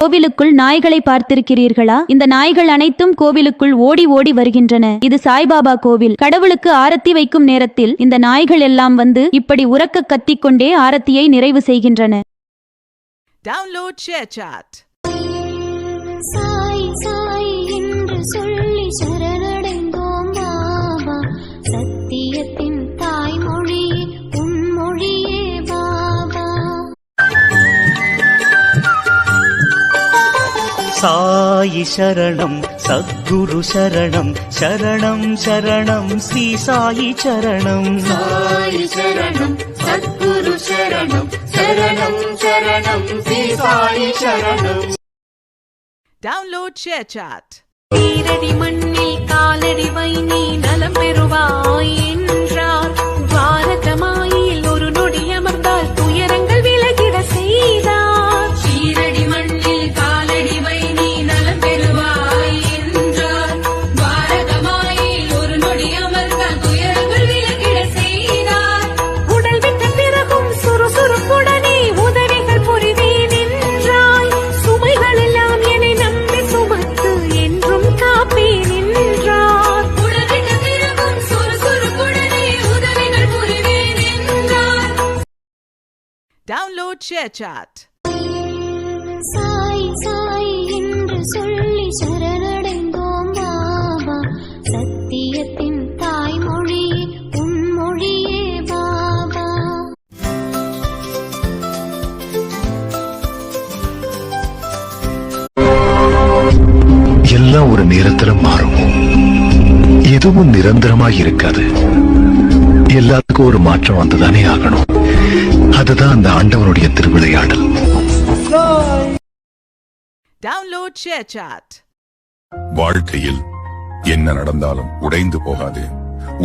கோவிலுக்குள் நாய்களை பார்த்திருக்கிறீர்களா? இந்த நாய்கள் அனைத்தும் கோவிலுக்குள் ஓடி ஓடி வருகின்றன. இது சாய்பாபா கோவில். கடவுளுக்கு ஆரத்தி வைக்கும் நேரத்தில் இந்த நாய்கள் எல்லாம் வந்து இப்படி உரக்க கத்திக்கொண்டே ஆரத்தியை நிறைவு செய்கின்றன. Download ShareChat. சாய் சாய் என்று சொல்லி சரணடைந்தோம் பாபா, சத்தியத்தின் தாய்மொழியே உன் மொழியே பாபா. சாயி சரணம் சத்குரு சரணம் சரணம் சரணம் ஸ்ரீ சாயி சரணம். சாயி சரணம் சத்குரு சரணம் சரணம் சரணம் ஸ்ரீ சாயி சரணம். Download ShareChat. நீரடி மண்ணில் காலடி வை நீ நலம் பெறுவாய் என்றார். பாரதமாயில் ஒரு நொடி அமர்ந்தால் துயரங்கள் விலகிட செய்தார். சீரடி மண்ணில் காலடி வை நீ நலம் பெறுவாய் என்றார். பாரதமாயில் ஒரு நொடி அமர்ந்தால் துயரங்கள் விலகிட செய்தார். உடல் விட்ட பிறகும் சுறுசுறுப்புடனே உதவிகள் புரிவேன் என்றாய். சுமைகள் எல்லாம் என்னை நம்பி சுமத்து என்றும் காப்பேன் என்றார். உடல் விட்ட பிறகும் சுறுசுறுப்புடனே உதவிகள் புரிவேன் என்றார். Download ShareChat. சாய் சாய் என்று சொல்லி சரணடைந்தோம் பாபா, சத்தியத்தின் தாய்மொழியே உன் மொழியே பாபா. எல்லாம் ஒரு நேரத்துல மாறும். எதுவும் நிரந்தரமா இருக்காது. எல்லாத்துக்கும் ஒரு மாற்றம் வந்துதானே ஆகணும். அதுதான் அந்த ஆண்டவனுடைய திருவிளையாடல். Download ShareChat. வாழ்க்கையில் என்ன நடந்தாலும் உடைந்து போகாதே.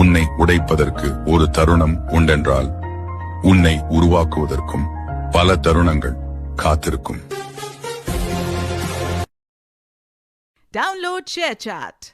உன்னை உடைப்பதற்கு ஒரு தருணம் உண்டென்றால் உன்னை உருவாக்குவதற்கும் பல தருணங்கள் காத்திருக்கும். Download ShareChat.